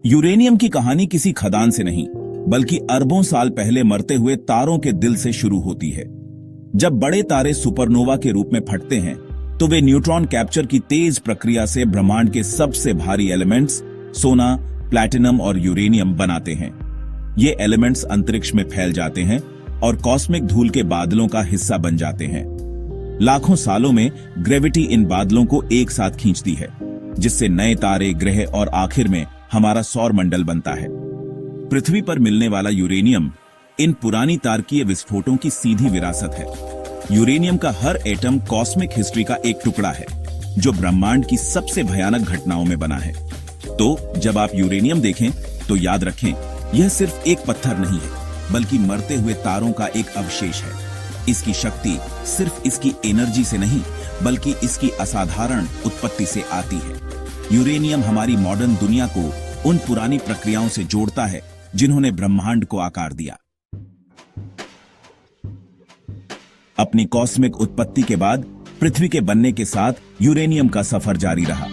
Uranium की कहानी किसी खदान से नहीं, बल्कि अरबों साल पहले मरते हुए तारों के दिल से शुरू होती है। जब बड़े तारे सुपरनोवा के रूप में फटते हैं, तो वे न्यूट्रॉन कैप्चर की तेज प्रक्रिया से ब्रह्मांड के सबसे भारी एलिमेंट्स सोना, प्लैटिनम और यूरेनियम बनाते हैं। ये एलिमेंट्स अंतरिक्ष में फैल जाते हैं और कॉस्मिक धूल के बादलों का हिस्सा बन जाते हैं। लाखों सालों में ग्रेविटी इन बादलों को एक साथ खींचती है, जिससे नए तारे, ग्रह और आखिर में हमारा सौर मंडल बनता है। पृथ्वी पर मिलने वाला यूरेनियम इन पुरानी तारकीय विस्फोटों की सीधी विरासत है। यूरेनियम का हर एटम कॉस्मिक हिस्ट्री का एक टुकड़ा है, जो ब्रह्मांड की सबसे भयानक घटनाओं में बना है। तो जब आप यूरेनियम देखें, तो याद रखें, यह सिर्फ एक पत्थर नहीं है, बल्कि मरते हुए तारों का एक अवशेष है। इसकी शक्ति सिर्फ इसकी एनर्जी से नहीं, बल्कि इसकी असाधारण उत्पत्ति से आती है। यूरेनियम हमारी मॉडर्न दुनिया को उन पुरानी प्रक्रियाओं से जोड़ता है, जिन्होंने ब्रह्मांड को आकार दिया। अपनी कॉस्मिक उत्पत्ति के बाद पृथ्वी के बनने के साथ यूरेनियम का सफर जारी रहा।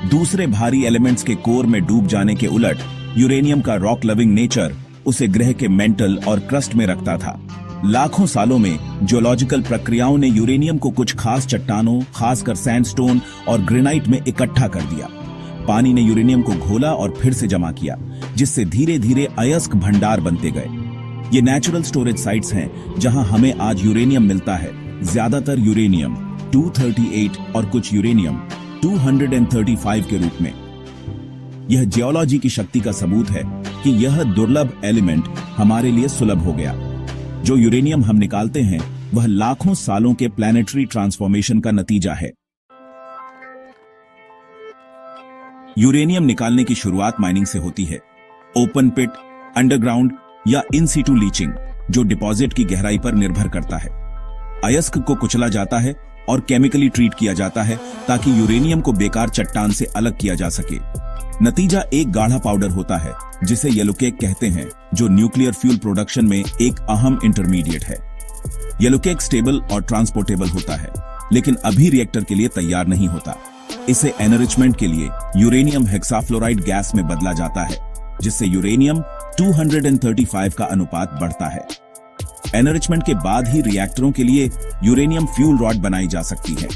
दूसरे भारी एलिमेंट्स के कोर में डूब जाने के उलट यूरेनियम का रॉक लविंग नेचर उसे ग्रह के मेंटल और क्रस्ट में रखता था। लाखों सालों में जियोलॉजिकल प्रक्रियाओं ने यूरेनियम को कुछ खास चट्टानों, खासकर सैंडस्टोन और ग्रेनाइट में इकट्ठा कर दिया। पानी ने यूरेनियम को घोला और फिर से जमा किया, जिससे धीरे धीरे अयस्क भंडार बनते गए। ये नेचुरल स्टोरेज साइट्स हैं, जहां हमें आज यूरेनियम मिलता है। ज्यादातर यूरेनियम 238 और कुछ यूरेनियम 235 के रूप में। यह जियोलॉजी की शक्ति का सबूत है कि यह दुर्लभ एलिमेंट हमारे लिए सुलभ हो गया। जो यूरेनियम हम निकालते हैं, वह लाखों सालों के प्लैनेटरी ट्रांसफॉर्मेशन का नतीजा है। यूरेनियम निकालने की शुरुआत माइनिंग से होती है। ओपन पिट, अंडरग्राउंड या इन सीटू लीचिंग, जो डिपॉजिट की गहराई पर निर्भर करता है। अयस्क को कुचला जाता है और केमिकली ट्रीट किया जाता है, ताकि यूरेनियम को बेकार चट्टान से अलग किया जा सके। नतीजा एक गाढ़ा पाउडर होता है, जिसे येलो केक कहते हैं, जो न्यूक्लियर फ्यूल प्रोडक्शन में एक अहम इंटरमीडिएट है। येलो केक स्टेबल और ट्रांसपोर्टेबल होता है, लेकिन अभी रिएक्टर के लिए तैयार नहीं होता। इसे एनरिचमेंट के लिए यूरेनियम हेक्साफ्लोराइड गैस में बदला जाता है, जिससे यूरेनियम 235 का अनुपात बढ़ता है। एनरिचमेंट के बाद ही रिएक्टरों के लिए यूरेनियम फ्यूल रॉड बनाई जा सकती है।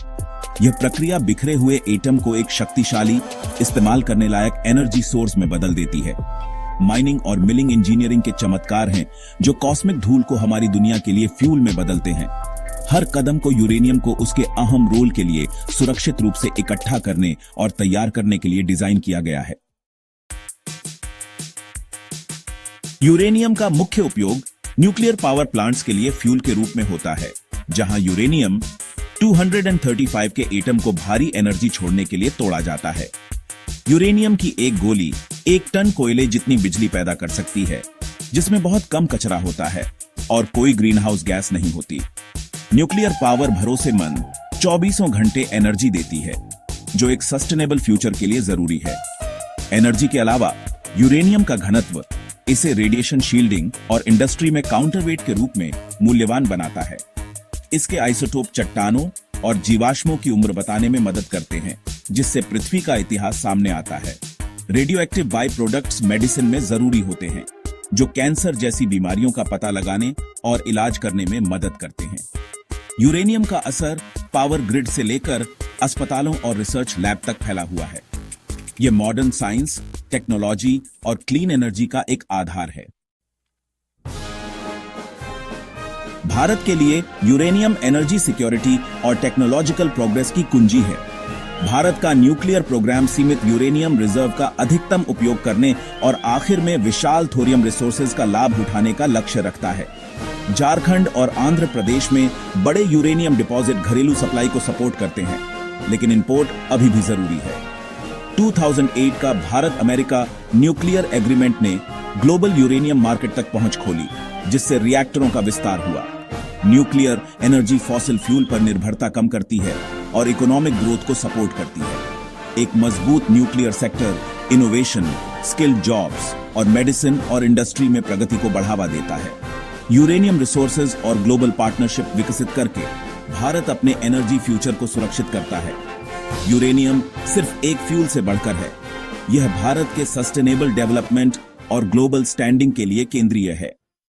यह प्रक्रिया बिखरे हुए एटम को एक शक्तिशाली, इस्तेमाल करने लायक एनर्जी सोर्स में बदल देती है। माइनिंग और मिलिंग इंजीनियरिंग के चमत्कार हैं, जो कॉस्मिक धूल को हमारी दुनिया के लिए फ्यूल में बदलते हैं। हर कदम को यूरेनियम को उसके अहम रोल के लिए सुरक्षित रूप से इकट्ठा करने और तैयार करने के लिए डिजाइन किया गया है। यूरेनियम का मुख्य उपयोग न्यूक्लियर पावर प्लांट्स के लिए फ्यूल के रूप में होता है, जहां यूरेनियम 235 के एटम को भारी एनर्जी छोड़ने के लिए तोड़ा जाता है। यूरेनियम की एक गोली 1 टन कोयले जितनी बिजली पैदा कर सकती है, जिसमें बहुत कम कचरा होता है और कोई ग्रीन हाउस गैस नहीं होती। न्यूक्लियर पावर भरोसेमंद 24 घंटे एनर्जी देती है, जो एक सस्टेनेबल फ्यूचर के लिए जरूरी है। एनर्जी के अलावा यूरेनियम का घनत्व इसे रेडिएशन शील्डिंग और इंडस्ट्री में काउंटरवेट के रूप में मूल्यवान बनाता है। इसके आइसोटोप चट्टानों और जीवाश्मों की उम्र बताने में मदद करते हैं, जिससे पृथ्वी का इतिहास सामने आता है। Radio active by products medicine में जरूरी होते हैं, जो कैंसर जैसी बीमारियों का पता लगाने और इलाज करने में मदद करते हैं। यूरेनियम का असर पावर ग्रिड से लेकर अस्पतालों और रिसर्च लैब तक फैला हुआ है। यह मॉडर्न साइंस, टेक्नोलॉजी और क्लीन एनर्जी का एक आधार है। भारत के लिए यूरेनियम एनर्जी सिक्योरिटी और टेक्नोलॉजिकल प्रोग्रेस की कुंजी है। भारत का न्यूक्लियर प्रोग्राम सीमित यूरेनियम रिजर्व का अधिकतम उपयोग करने और आखिर में विशाल थोरियम रिसोर्सेज का लाभ उठाने का लक्ष्य रखता है। झारखंड और आंध्र प्रदेश में बड़े यूरेनियम डिपॉजिट घरेलू सप्लाई को सपोर्ट करते हैं, लेकिन इंपोर्ट अभी भी जरूरी है। 2008 का भारत अमेरिका न्यूक्लियर एग्रीमेंट ने ग्लोबल यूरेनियम मार्केट तक पहुंच खोली, जिससे रिएक्टरों का विस्तार हुआ। न्यूक्लियर एनर्जी फॉसिल फ्यूल पर निर्भरता कम करती है और इकोनॉमिक ग्रोथ को सपोर्ट करती है। एक मजबूत nuclear sector innovation, skilled jobs और मेडिसिन और इंडस्ट्री में प्रगति को बढ़ावा देता है। यूरेनियम रिसोर्सेज और ग्लोबल पार्टनरशिप विकसित करके भारत अपने एनर्जी फ्यूचर को सुरक्षित करता है। यूरेनियम सिर्फ एक फ्यूल से बढ़कर है, यह भारत के सस्टेनेबल डेवलपमेंट और ग्लोबल स्टैंडिंग के लिए केंद्रीय है।